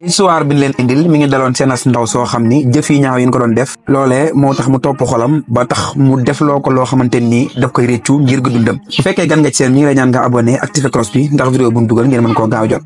histoire bi ñu leen indil mi ngi daloon seen as ndaw soo xam ni jëf yi ñaaw yi ñu ko doon def loolee moo tax mu topp xolam ba tax mu def loo ko loo xamante ni daf koy réccu ngir gu dundam bu fekkee gan nga ci seen mi ngi lay ñaan nga abonné activé cloche bi ndax vidéo bu ñu dugal ngeen mën koo gaaw jot.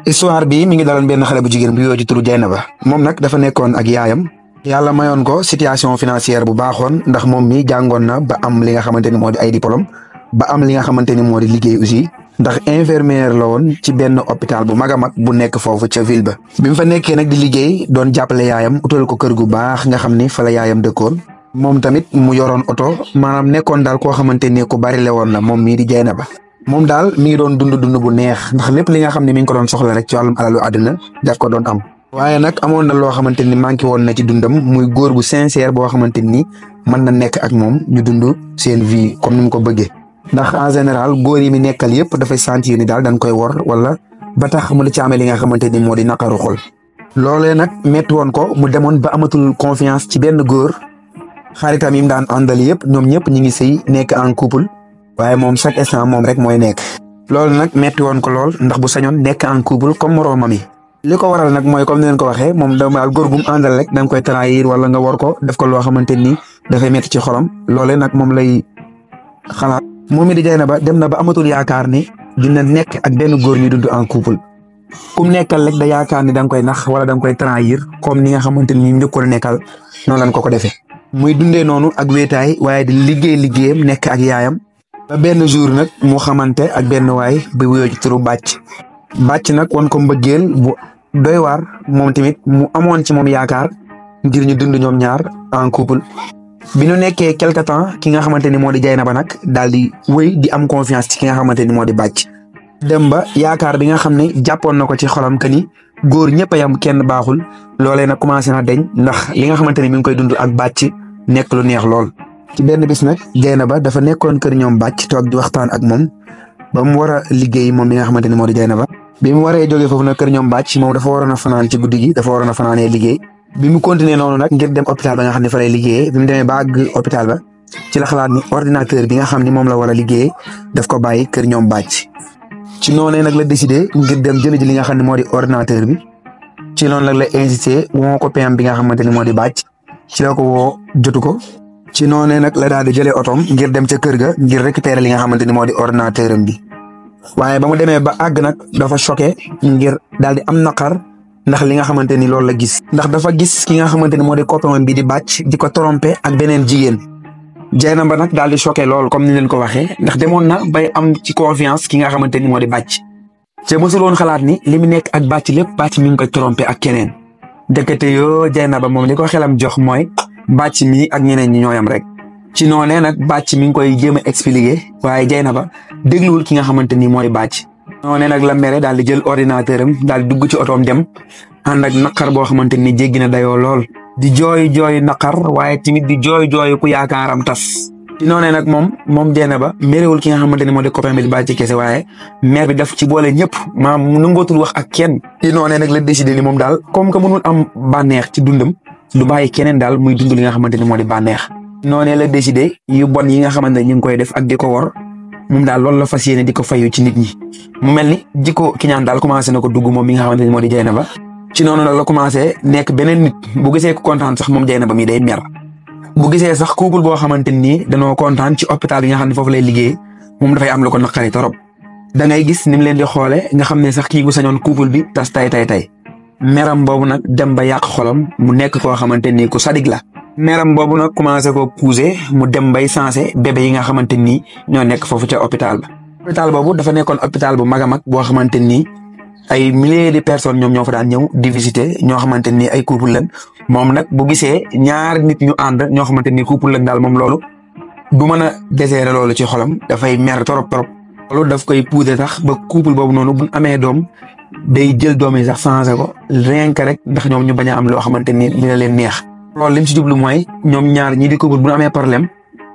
histoire bi mi ngi daloon benn xale bu jigéen bu yoo ci turu Dieynaba moom nag dafa nekkoon ak yaayam yàlla mayoon ko situation financière bu baaxoon ndax moom mi jàngoon na ba am li nga xamante ni moo di ay diplôme ba am li nga xamante ni moo di liggéey aussi ndax infirmière la woon ci benn hôpital bu mag a mag bu nekk foofu ca ville ba bi mu fa nekkee nag di liggéey doon jàppale yaayam utal ko kër gu baax nga xam ni fa la yaayam dëkkoon moom tamit mu yoroon oto maanaam nekkoon daal koo xamante ni ku bari le woon la moom mii di Dieynaba moom daal mi ngi doon dund bu neex ndax lépp li nga xam ne mi ngi ko doon soxla rek ci wàllum alalu àdduna daf ko doon am waaye nag amoon na loo xamante ni manqué woon na ci dundam muy góor bu sincère boo xamante ni mën na nekk ak moom ñu dund seen vie comme ni mu ko bëggee ndax en général góor yi mi nekkal yëpp dafay sentir ni daal dañ koy wor wala ba tax mu di ci amee li nga xamante ni moo di naqaru xol loolee nag métti woon ko mu demoon ba amatul confiance ci benn góor xaritam yi mu daan àndal yëpp ñoom ñëpp ñi ngi sëy nekk en couple waaye moom chaque instant moom rek mooy nekk loolu nag métti woon ko lool ndax bu sañoon nekk en couple comme moroomam yi li ko waral nag mooy comme ni leen ko waxee moom daal góor gu mu àndal rek da nga koy trahir wala nga war ko def ko loo xamante ni dafay métti ci xolam loolee nag moom lay xalaat moom it di Dieynaba dem na ba amatul yaakaar ni dina nekk ak benn góor ñu dund en couple kum nekkal rek da yaakaar ni da nga koy nax wala da nga koy trahir comme ni nga xamante ni ñu njëkkoon nekkal noonu lañ ko defee muy dundee noonu ak wéetaay waaye di liggéeyam nekk ak yaayam ba benn jour nag mu xamante ak benn waay ba wuyoo ci turu bàcc nag wan ko mbëggeel bu doy waar moom tamit mu amoon ci moom yaakaar ngir ñu dund ñoom ñaar en couple bi ñu nekkee quelque temps ki nga xamante ni moo di Dieynaba nag daal di wéy di am confiance ci ki nga xamante ni moo di bàcc dem ba yaakaar bi nga xam ne jàppoon na ko ci xolam que ni góor ñëpp a yam kenn baaxul loolee nag commencé na deñ ndax li nga xamante ni mi ngi koy dund ak bàcc nekk lu neex lool. ci benn bis nag Dieynaba dafa nekkoon kër ñoom bàcc toog di waxtaan ak moom ba mu war a liggéey moom mi nga xamante ni moo di Dieynaba bi mu waree jógee foofu nag kër ñoom bàcc moom dafa waroon a fanaan ci guddi gi dafa waroon a fanaanee liggéey bi mu continuer noonu nag ngir dem hôpital ba nga xam ne fa lay liggéeyee bi mu demee ba àgg hôpital ba ci la xalaat ni ordinateur bi nga xam ni moom la war a liggéeyee daf ko bàyyi kër ñoom bàcc ci noonee nag la décidé ngir dem jëli ji li nga xam ne moo di ordinateur bi ci noonu nag la insisté woo ko PM bi nga xamante ni moo di bàcc ci la ko woo jotu ko ci noonee nag la daal di jëlee otoom ngir dem ca kër ga ngir récupérer li nga xamante ni moo di ordinateur am bi waaye ba mu demee ba àgg nag dafa choqué ngir daal di am naqar ndax li nga xamante ni loolu la gis ndax dafa gis ki nga xamante ni moo di copain bi di bàcc di ko trompé ak beneen jigéen Dieynaba nag daal di choqué lool comme ni leen ko waxee ndax demoon na bay am ci confiance ki nga xamante ni moo di bàcc te mosul woon xalaat ni li mu nekk ak bàcc lépp bàcc mi ngi koy trompé ak keneen dëkkate yoo Dieynaba moom li ko xelam jox mooy bàcc mi ak ñeneen ñi ñooyam rek ci noonee nag bàcc mi ngi koy jéem a expliqué waaye Dieynaba dégluwul ki nga xamante ni moo di bàcc noonee nag la mere daal di jël ordinateur am daal di dugg ci otoom dem ànd ak naqar boo xamante ni jéggi na dayoo lool di jooy naqar waaye tamit di jooy ku yaakaaram tas ci noonee nag moom Dieynaba merewul ki nga xamante ni moo di copain bi di bàcc kese waaye mer bi daf ci boole ñëpp maam mu nangootul wax ak kenn ci noonee nag la décidé ni moom daal comme que mënul am bànneex ci dundam du bàyyi keneen daal muy dund li nga xamante ni moo di bànneex noonee la décidé yu bon yi nga xamante ni ñu ngi koy def ak di ko wor moom daal loolu la fas yéene di ko fayu ci nit ñi mu mel ni jikko ki ñaan daal commencé na ko dugg moom mi nga xamante ni moo di Dieynaba ci noonu nag la commencé nekk beneen nit bu gisee ko kontaan sax moom Dieynaba mi day mer bu gisee sax couple boo xamante ni danoo kontaan ci hôpital bi nga xam ne foofu lay liggéey moom dafay am lu ko naqari torop da ngay gis ni mu leen di xoole nga xam ne sax kii bu sañoon couple bi tas tay meram boobu nag dem ba yàq xolam mu nekk koo xamante ni ku sadik la meram boobu nag commencé ko pousser mu dem bay sensé bébé yi nga xamante ni ñoo nekk foofu ca hôpital ba. hôpital boobu dafa nekkoon hôpital bu mag a mag boo xamante ni ay milliers de personnes ñoom ñoo fa daan ñëw di visiter ñoo xamante ni ay couple lañ moom nag bu gisee ñaari nit ñu ànd ñoo xamante ni couple lañ daal moom loolu du mën a déserrer loolu ci xolam dafay mer trop. loolu daf koy pousser sax ba couple boobu noonu bu amee doom day jël doom yi sax changé ko rien que rek ndax ñoom ñu bañ a am loo xamante ni dina leen neex. loolu lim ci jublu mooy ñoom ñaar ñi di couple bu amee problème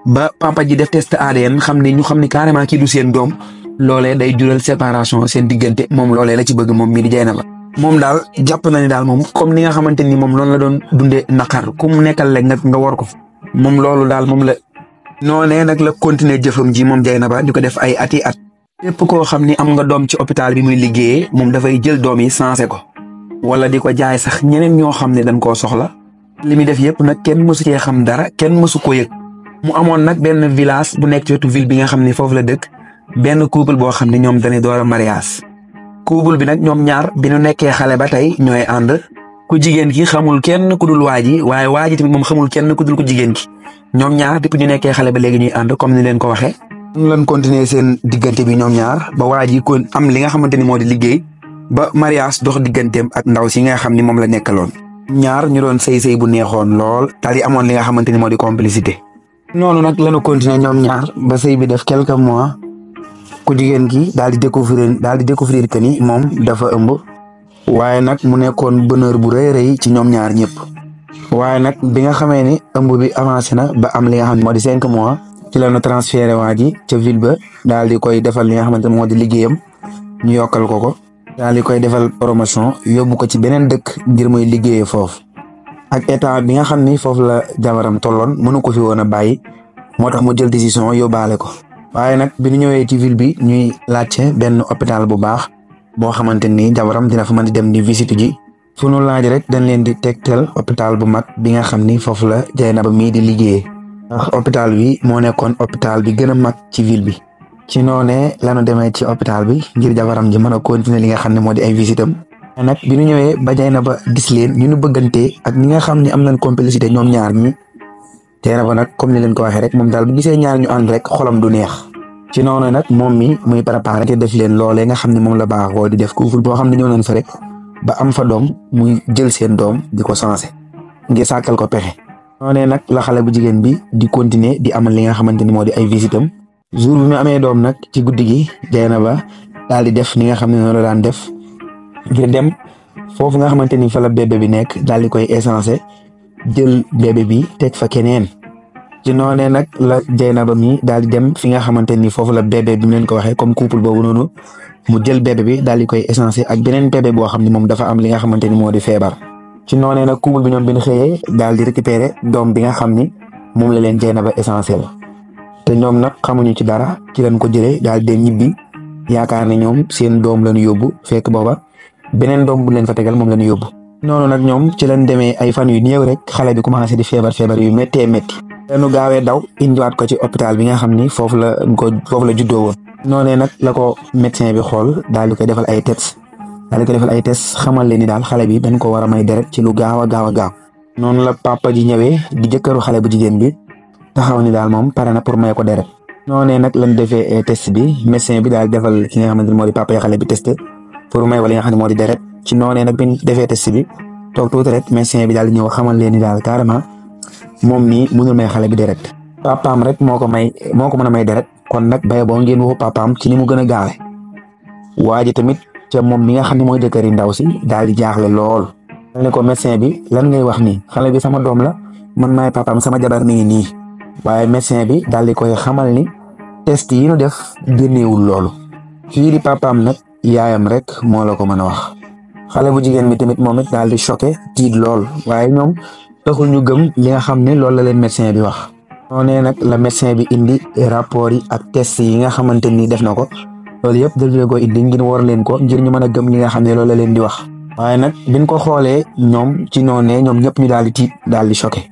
ba papa ji def test ADN xam ni carrément kii du seen doom loolee day jural séparation seen diggante moom loolee la ci bëgg moom mii di Dieynaba moom daal jàpp na ni daal moom comme ni nga xamante ni moom loolu la doon dundee naqar ku mu nekkal rek nga war ko moom loolu daal moom la noonee nag la continuer jëfam ji moom Dieynaba di ko def ay at képp koo xam ni am nga doom ci hôpital bi muy liggéeyee moom dafay jël doom yi sensé ko wala di ko jaay sax ñeneen ñoo xam ne dañ koo soxla. li muy def yëpp nag kenn mësu cee xam dara kenn mësu ko yëg. mu amoon nag benn village bu nekk ci wetu ville bi nga xam ne foofu la dëkk benn couple boo xam ne ñoom dañuy door a mariage. couple bi nag ñoom ñaar bi ñu nekkee xale ba tey ñooy ànd. ku jigéen ki xamul kenn ku dul waa ji waaye waa ji tamit moom xamul kenn ku dul ku jigéen ki ñoom ñaar depuis ñu nekkee xale ba léegi ñuy ànd comme ni leen ko waxee. ñu leen continuer seen diggante bi ñoom ñaar ba waa ji kon am li nga xamante ni moo di liggéey ba mariage dox digganteem ak ndaw si nga xam ni moom la nekkaloon. ñaar ñu doon sëy bu neexoon lool daal di amoon li nga xamante ni moo di complicité. noonu nag lañu continuer ñoom ñaar ba sëy bi def quelques mois ku jigéen ki daal di découvrir que ni moom dafa ëmb. waaye nag mu nekkoon bonheur bu rëy ci ñoom ñaar ñëpp. waaye nag bi nga xamee ni ëmb bi avancé na ba am li nga xam ne moo di 5 mois ci la ñu transféré waa ji ca ville ba daal di koy defal li nga xamante ne moo di liggéeyam ñu yokkal ko daal di koy defal promotion yóbbu ko ci beneen dëkk ngir muy liggéeyee foofu. ak état bi nga xam ni foofu la jabaram tolloon mënu ko fi woon a bàyyi moo tax mu jël décision yóbbaale ko. waaye nag bi ñu ñëwee ci ville bi ñuy laajte benn hôpital bu baax. boo xamante ni jabaram dina fa mën di dem di visite ji fu nu laaj rek dañ leen di tegtal hôpital bu mag bi nga xam ni foofu la Dieynaba mii di liggéeyee ndax hôpital bi moo nekkoon hôpital bi gën a mag ci ville bi. ci noonee lañu demee ci hôpital bi ngir jabaram ji mën a continuer li nga xam ne moo di ay visitam nag bi ñu ñëwee ba Dieynaba gis leen ñu bëggantee ak ñi nga xam ne am nañ complicité ñoom ñaar ñi Dieynaba nag comme ni leen ko waxee rek moom daal bu gisee ñaar ñu ànd rek xolam du neex. ci noonu nag moom mi muy préparé te def leen loolee nga xam ne moom la baaxoo di def couple boo xam ne ñëw nañ fa rek ba am fa doom muy jël seen doom di ko sensé ngir sàkkal ko pexe. noonee nag la xale bu jigéen bi di continuer di amal li nga xamante ni moo di ay visitam jour bi mu amee doom nag ci guddi gi Dieynaba daal di def li nga xam ne noonu la daan def ngir dem foofu nga xamante ni fa la bébé bi nekk daal di koy essencé jël bébé bi teg fa keneen. ci noonee nag la Dieynaba mi daal di dem fi nga xamante ni foofu la bébé bi mu leen ko waxee comme couple boobu noonu mu jël bébé bi daal di koy essencé ak beneen bébé boo xam ne moom dafa am li nga xamante ni moo di feebar. ci noonee nag couple bi ñoom bi ñu xëyee daal di récupérer doom bi nga xam ni moom la leen Dieynaba essencé la te ñoom nag xamuñu ci dara ci lañ ko jëlee daal di ñibbi yaakaar ne ñoom seen doom lañu yóbbu fekk booba beneen doom bu leen fa tegal moom lañu yóbbu. noonu nag ñoom ci lañ demee ay fan yu néew rek xale bi commencé di feebar yu méttee métti. nu gaawee daw indiwaat ko ci hôpital bi nga xam ni foofu la juddoo woon. noonee nag la ko médecin bi xool daal di koy defal ay test xamal leen ni daal xale bi dañ ko war a may deret ci lu gaaw a gaaw. noonu la papa ji ñëwee di jëkkëru xale bu jigéen bi taxaw ni daal moom pare na pour may ko deret. noonee nag lañ defee test bi médecin bi daal defal ki nga xamante ni moo di papa yi xale bi test pour may wala nga xam ne moo di deret ci noonee nag biñ defee test bi toog tuuti rek médecin bi daal di ñëw xamal leen ni daal carrément. moom mii mënul may xale bi deret papaam rek moo ko mën a may deret kon nag bay boo ngeen waxu papaam ci ni mu gën a gaawe. waa ji tamit ca moom mi nga xam ne mooy jëkkëri ndaw si daal di jaaxle lool. ne ko médecin bi lan ngay wax nii xale bi sama doom la man maay papaam sama jabar mi ngi nii waaye médecin bi daal di koy xamal ni test yi ñu def génneewul loolu. fii di papaam nag yaayam rek moo la ko mën a wax. xale bu jigéen bi tamit moom it daal di choqué tiit lool waaye ñoom. taxul ñu gëm li nga xam ne loolu la leen médecin bi wax. noonee nag la médecin bi indi rapport yi ak test yi nga xamante ni def na ko loolu yëpp daf ko indi ngir war leen ko ngir ñu mën a gëm li nga xam ne loolu la leen di wax. waaye nag biñ ko xoolee ñoom ci noonee ñoom ñëpp ñu daal di tiit daal di choqué.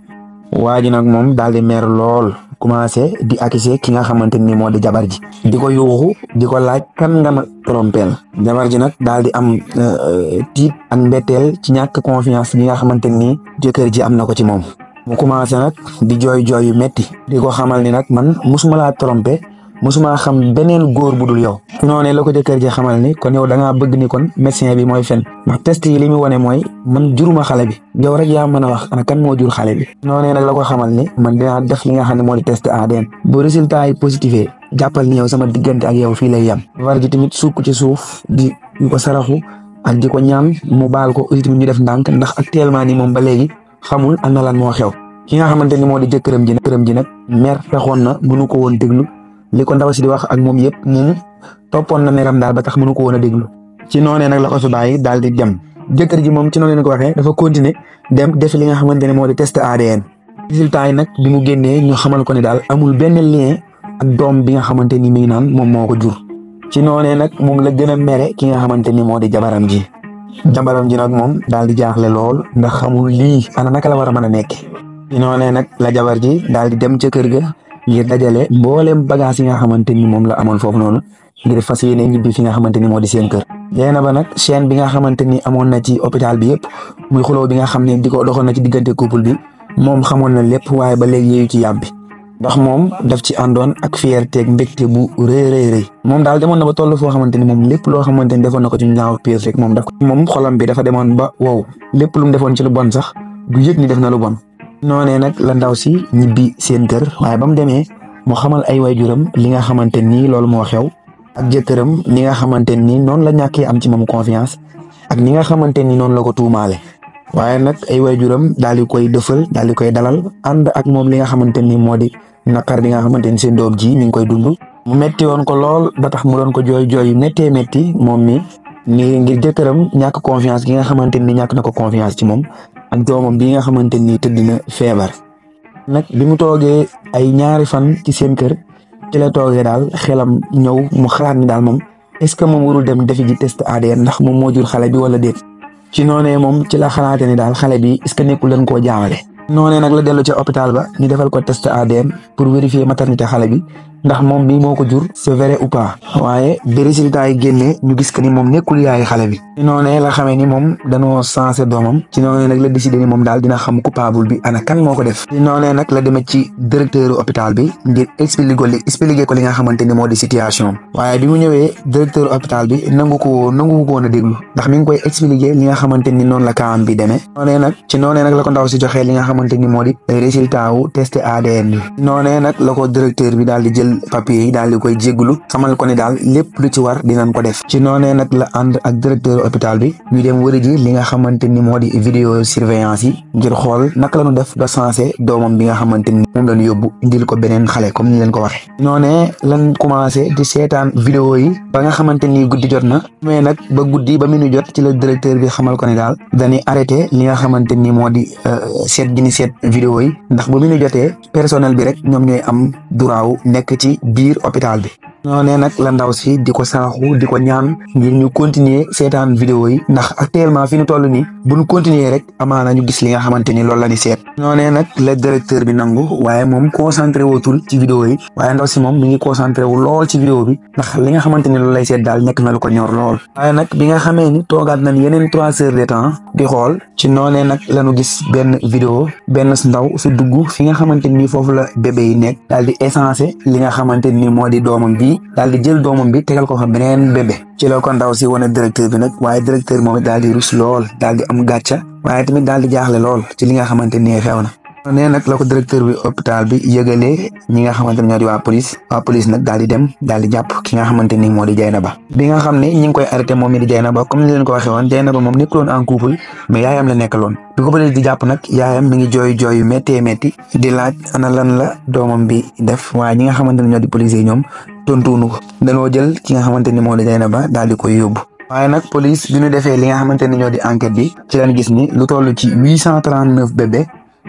waa ji nag moom daal di mer lool commencé di accuser ki nga xamante ni moo di jabar ji. di ko yuuxu di ko laaj kan nga ma trompeel. jabar ji nag daal di am tiit ak mbetteel ci ñàkk confiance bi nga xamante ni jëkkër ji am na ko ci moom. mu commencé nag di jooy yu metti di ko xamal ni nag man musuma laa trompé musuma xam beneen góor bu dul yow. noonu la ko jëkkër ji xamal ni kon yow da ngaa bëgg ni kon médecin bi mooy fen ndax test yi li mu wane mooy man juruma xale bi yow rek yaa mën a wax ana kan moo jur xale bi. noonu nag la ko xamal ni man dinaa def li nga xam ne moo di test ADN bu résultat yi positif jàppal ni yow sama diggante ak yow fii lay yam. war ji tamit sukk ci suuf di ko saraxu ak di ko ñaan mu baal ko aussi tamit ñu def ndànk ndax actuellement ni moom ba léegi xamul ana lan moo xew. ki nga xamante ni moo di jëkkëram ji nag mer taxoon na mënu ko woon déglu li ko ndaw si di wax ak moom yëpp moom toppoon na meram daal ba tax mënu ko woon a déglu. ci noonee nag la ko fi bàyyi daal di dem jëkkër ji moom ci noonu leen ko waxee dafa continuer dem def li nga xamante ne moo di test ADN. résultat yi nag bi mu génnee ñu xamal ko ne daal amul benn lien ak doom bi nga xamante ni mi ngi naan moom moo ko jur. ci noonee nag moom la gën a mere ki nga xamante ni moo di jabaram ji jabaram ji nag moom daal di jaaxle lool ndax xamul lii ana naka la war a mën a nekk ci noonee nag la jabar ji daal di dem ca kër ga ngir dajale mboolem bagage yi nga xamante ni moom la amoon foofu noonu ngir fas yéene ñibbi fi nga xamante ni moo di seen kër. Dieynaba nag chaîne bi nga xamante ni amoon na ci hôpital bi yëpp muy xuloo bi nga xam ne di ko doxoon na ci diggante couple bi moom xamoon na lépp waaye ba léegi yeeyu ci yàbbi ndax moom daf ci àndoon ak fierté ak mbégte bu rëy moom daal demoon na ba toll foo xamante ni moom lépp loo xamante ni defoon na ko ci ñaaw piir rek moom xolam bi dafa demoon ba wow lépp lu mu defoon ci lu bon sax du yëg ni def na lu bon. noonee nag la ndaw si ñibbi seen kër waaye ba mu demee mu xamal ay waajuram li nga xamante ni loolu moo xew ak jëkkëram ni nga xamante ni noonu la ñàkkee am ci moom confiance ak ni nga xamante ni noonu la ko tuumaale waaye nag ay waajuram daal di koy dëfal daal di koy dalal ànd ak moom li nga xamante ni moo di naqar bi nga xamante ni seen doom ji mi ngi koy dund mu metti woon ko lool ba tax mu doon ko jooy yu métti moom mi ni ngir jëkkëram ñàkk confiance gi nga xamante ni ñàkk na ko confiance ci moom ak doomam bi nga xamante ni tëdd na feebar nag bi mu toogee ay ñaari fan ci seen kër ci la toogee daal xelam ñëw mu xalaat ni daal moom est-ce que moom warul dem defi ji test ADN ndax moom moo jur xale bi wala déet ci noonee moom ci la xalaate ni daal xale bi est-ce que nekkul leen koo jaawale noonee nag la dellu ca hôpital ba ñu defal ko test ADN pour vérifier maternité xale bi ndax moom mii moo ko jur c'est vrai ou pas waaye bi résultat yi génnee ñu gis que ni moom nekkul yaayu xale bi ci noonee la xamee ni moom danoo sensé doomam ci noonee nag la décidé ni moom daal dina xam coupable bi ana kan moo ko def ci noonee nag la demee ci directeur hôpital bi ngir expliquer ko li nga xamante ni moo di situation waaye bi mu ñëwee directeur hôpital bi nangu ko woon a déglu ndax mi ngi koy expliquer li nga xamante ni noonu la kaam bi demee noonee nag la ko ndaw si joxee li nga xamante ni moo di résultat wu test ADN bi noonee nag la ko directeur bi daal di jël papier yi daal di koy jégglu xamal ko ni daal lépp lu ci war dinañ ko def ci noonee nag la ànd ak directeur hôpital bi ñu dem wëri ji li nga xamante ni moo di vidéo surveillance yi ngir xool naka la ñu def ba sensé doomam bi nga xamante ni moom lañu yóbbu indil ko beneen xale comme ni leen ko waxee noonee lan commencé di seetaan vidéo yi ba nga xamante ni guddi jot na mais nag ba guddi ba mu jot ci la directeur bi xamal ko ni daal dañuy arrêté li nga xamante ni moo di seet gi ni seet vidéo yi ndax bu mu jotee personnel bi rek ñoom ñooy am duraaw nekk ci biir hôpital bi noonee nag la ndaw si di ko saaxu di ko ñaan ngir ñu continuer seetaan vidéo yi ndax actuellement fi ñu toll nii bu ñu continuer rek amaana ñu gis li nga xamante ni loolu la ni seet noonee nag la directeur bi nangu waaye moom concentré wutul ci vidéo yi waaye ndaw si moom mi ngi concentré wu lool ci vidéo bi ndax li nga xamante ni loolu lay seet daal nekk na lu ko ñor lool waaye nag bi nga xamee ni toogaat nañ yeneen 3 heures de temps di xool ci noonee nag lañu gis benn vidéo benn ndaw su dugg fi nga xamante ni foofu la bébé yi nekk daal di essencé li nga xamante ni moo di doomam bi daal di jël doomam bi tegal ko fa beneen bébé ci la ko ndaw si wane directeur bi nag waaye directeur moom daal di rus lool daal di am gàcca waaye tamit daal di jaaxle lool ci li nga xamante ni xew na nee nag la ko directeur bi hôpital bi yëgalee ñi nga xamante ni ñoo di waa police nag daal di dem daal di jàpp ki nga xamante ni moo di Dieynaba bi nga xam ne ñi ngi koy arrêté moom mi di Dieynaba comme ni leen ko waxee woon Dieynaba moom nekkuloon en couple mais yaayam la nekkaloon bi ko police di jàpp nag yaayam mi ngi jooy yu méttee métti di laaj ana lan la doomam bi def waaye ñi nga xamante ni ñoo di police yi ñoom tontuunu ko dañoo jël ki nga xamante ni moo di Dieynaba daal di koy yóbbu waaye nag police bi ñu defee li nga xamante ni ñoo di enquête bi ci leen gis ni lu toll ci 839 bébé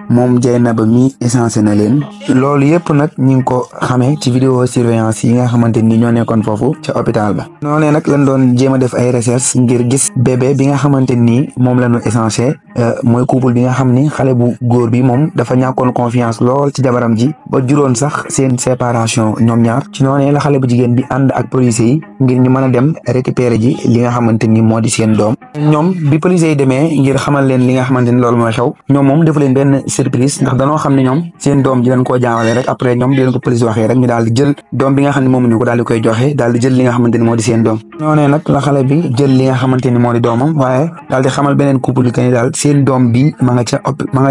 moom Dieynaba mi essencé na leen loolu yëpp nag ñu ngi ko xamee ci vidéo surveillance yi nga xamante ni ñoo nekkoon foofu ca hôpital ba noonee nag lañ doon jéem a def ay recherche ngir gis bébé bi nga xamante ni moom la ñu essencé mooy couple bi nga xam ni xale bu góor bi moom dafa ñàkkoon confiance lool ci jabaram ji ba juróon sax seen séparation ñoom ñaar ci noonee la xale bu jigéen bi ànd ak police yi ngir ñu mën a dem récupérer ji li nga xamante ni moo di seen doom ñoom bi police yi demee ngir xamal leen li nga xamante ni loolu mooy xew ñoom moom defu leen benn surprise ndax danoo xam ne ñoom seen doom ji dañ koo jaawale rek après ñoom di leen ko police waxee rek ñu daal di jël doom bi nga xam ne moom ñu ko daal di koy joxe daal di jël li nga xamante ni moo di seen doom noonee nag la xale bi jël li nga xamante ni moo di doomam waaye daal di xamal beneen couple bi que ni daal seen doom bi ma nga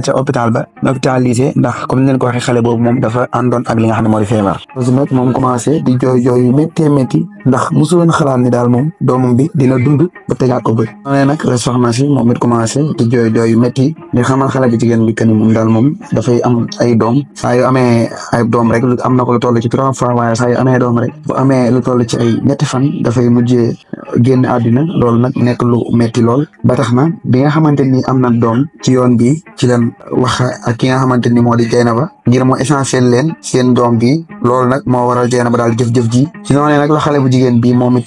ca hôpital ba hôpitalisé ndax comme ni leen ko waxee xale boobu moom dafa àndoon ak li nga xam ne moo di feebar aussi nag moom commencé di jooy yu métti ndax mosuloon xalaat ni daal moom doomam bi dina dund ba tegaat ko bëri noonee nag la soxna si moom it commencé di jooy yu métti di xamal xale bi jigéen bi que ni moom daal moom dafay am ay doom saa yu amee ay doom rek am na ko lu toll ci 3 fois waaye saa yu amee doom rek bu amee lu toll ci ay ñetti fan dafay mujjee génn àddina loolu nag nekk lu métti lool ba tax na bi nga xamante ni am am na doom ci yoon bi ci leen wax ak ki nga xamante ni moo di Dieynaba ngir moo essentiel leen seen doom bi loolu nag moo waral Dieynaba daal jëf-jëf ji ci noonu nag la xale bu jigéen bi moom it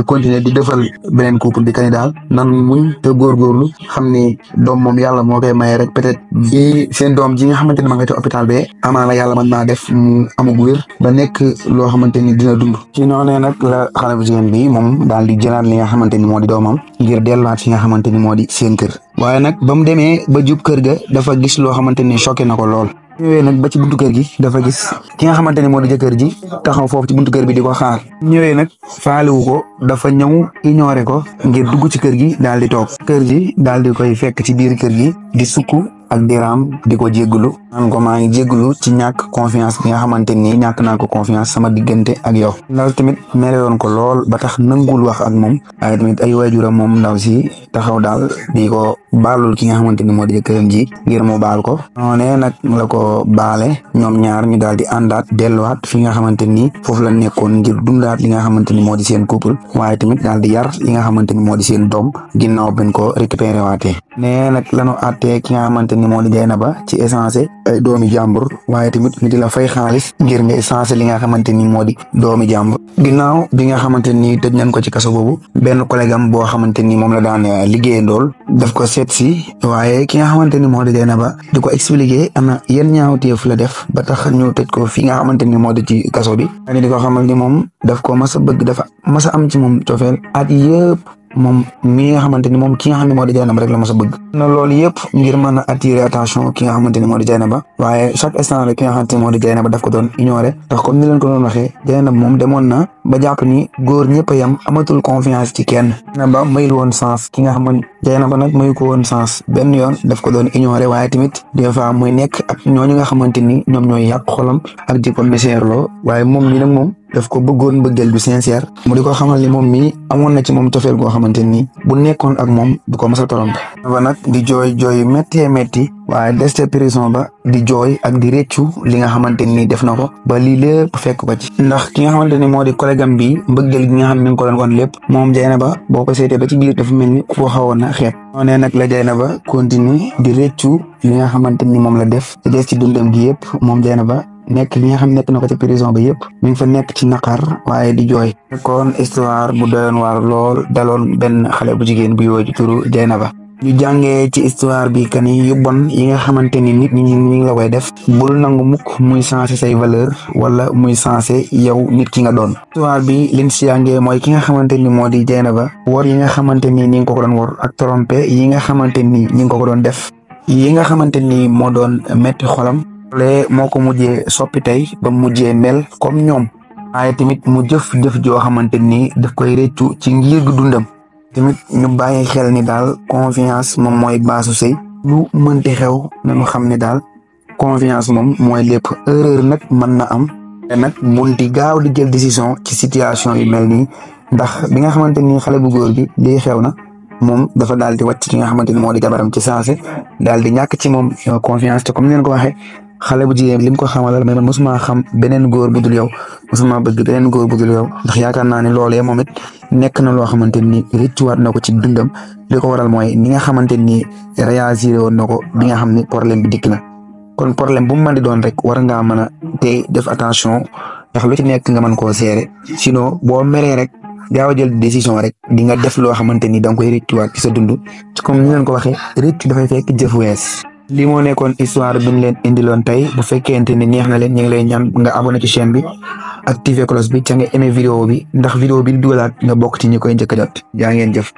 continuer di defal beneen couple bi kani daal nan muñ te góorgóorlu xam ni doom moom yàlla moo koy maye rek peut-être bi seen doom ji nga xamante ni ma nga ci hôpital be amaana yàlla mën naa def mu amug wér ba nekk loo xamante ni dina dund ci noonu nag la xale bu jigéen bi moom daal di jëlaat li nga xamante ni moo di doomam ngir delluwaat fi nga xamante ni moo di seen kër waaye nag ba mu demee ba jub kër ga dafa gis loo xamante ni choqué na ko lool ñëwee nag ba ci buntu kër gi dafa gis ki nga xamante ni moo di jëkkër ji taxaw foofu ci buntu kër bi di ko xaar ñëwee nag faalewu ko dafa ñëw ignoré ko ngir dugg ci kër gi daal di toog kër gi daal di koy fekk ci biir kër gi di sukk ak diraam di ko jégglu naan ko maa ngi jégglu ci ñàkk confiance bi nga xamante ni ñàkk naa ko confiance sama diggante ak yow loolu tamit merewoon ko lool ba tax nangul wax ak moom waaye tamit ay waajuram moom ndaw si taxaw daal di ko baalul ki nga xamante ni moo di jëkkëram ji ngir mu baal ko noonee nag la ko baale ñoom ñaar ñu daal di àndaat delluwaat fi nga xamante ni foofu la nekkoon ngir dundaat li nga xamante ni moo di seen couple waaye tamit daal di yar li nga xamante ni moo di seen doom ginnaaw bañ ko récupéré waatee nee nag lanu àttee ki nga xamante ni moo di Dieynaba ci essence ay doomi jàmbur waaye tamit ñu di la fay xaalis ngir nga essence li nga xamante ni moo di doomi jàmbur ginnaaw bi nga xamante ni tëj nañ ko ci kaso boobu benn collègue am boo xamante ni moom la daan liggéeyandool daf ko seet si waaye ki nga xamante ni moo di Dieynaba di ko expliquer am na yenn ñaawteef la def ba tax ñu tëj ko fi nga xamante ni moo di ci kaso bi ani di ko xamal ni moom daf ko mas a bëgg dafa mas a am ci moom cofeel at yëpp moom mi nga xamante ni moom ki nga xam ne moo di Dieynaba rek la mos a bëgg na loolu yëpp ngir mën a attirer attention ki nga xamante ni moo di Dieynaba waaye chaque instant rek ki nga xamante ni moo di Dieynaba daf ko doon ignorer ndax comme ni leen ko doon waxee Dieynaba moom demoon na ba jàpp ni góor ñëpp a yam amatul confiance ci kenn ba mayul woon sens ki nga xamante Dieynaba nag mayu ko woon sens benn yoon daf ko doon ignorer waaye tamit des fois muy nekk ak ñooñu nga xamante ni ñoom ñooy yàq xolam ak di ko meseerloo waaye moom mi nag moom daf ko bëggoon bëggeel bu sincère mu di ko xamal ni moom mi amoon na ci moom cofeel goo xamante ni bu nekkoon ak moom du ko mës a torompe ba nag di jooy jooy métti métti waaye des ca prison ba di jooy ak di réccu li nga xamante ni def na ko ba lii lépp fekk ko ci ndax ki nga xamante ni moo di collègue am bi mbëggeel gi nga xam ne mi ngi ko doon wan lépp moom Dieynaba boo ko seetee ba ci biir dafa mel ni ku ko xawoon na xeeb noonee nag la Dieynaba continue di réccu li nga xamante ni moom la def te des ci dundam gi yëpp moom Dieynaba nekk li nga xam nekk na ko ci prison ba yëpp mi ngi fa nekk ci naqar waaye di jooy kon histoire bu doyoon waar lool daloon benn xale bu jigéen bu yoo ci turu Dieynaba ñu jàngee ci histoire bi que ni yu bon yi nga xamante ni nit ñi ngi la koy def bul nangu mukk muy sensé say valeur wala muy sensé yow nit ki nga doon histoire bi liñ si jàngee mooy ki nga xamante ni moo di Dieynaba wor yi nga xamante ni ñi ngi ko doon wor ak trompé yi nga xamante ni ñi ngi ko doon def yi nga xamante ni moo doon metti xolam loolee moo ko mujjee soppi tey ba mujjee mel comme ñoom waaye tamit mu jëf joo xamante ni daf koy réccu ci ngir gu dundam tamit ñu bàyyi xel ni daal confiance moom mooy baasu sëy lu mënti xew nañu xam ne daal confiance moom mooy lépp erreur nag mën na am te nag bul di gaaw di jël décision ci situation yu mel nii ndax bi nga xamante ni xale bu góor bi lii xew na moom dafa daal di wàcc ci nga xamante ni moo di jabaram ci saase daal di ñàkk ci moom confiance te comme ni leen ko waxee xale bu jigéen li mu ko xamalal mais man mosuma xam beneen góor bu dul yow mosuma bëgg beneen góor bu dul yow ndax yaakaar naa ne loolee moom it nekk na loo xamante ni rëccuwaat na ko ci dundam li ko waral mooy ni nga xamante ni réagir woon na ko bi nga xam ni problème bi dikk na kon problème bu mu mën di doon rek war ngaa mën a tey def attention ndax lu ci nekk nga mën koo seere sinon boo meree rek gaaw a jël décision rek di nga def loo xamante ni da nga koy rëccuwaat ci sa dund comme ni leen ko waxee rëccu dafay fekk jëf wees lii moo nekkoon histoire bi ñu leen indiloon tey bu fekkente ni neex na leen ñu ngi lay ñaan nga abonné ci chaîne bi activer cloche bi ca nga aimé vidéo bi ndax vidéo bi dugalaat nga bokk ci ñi koy njëkk a jot jaa ngeen jëf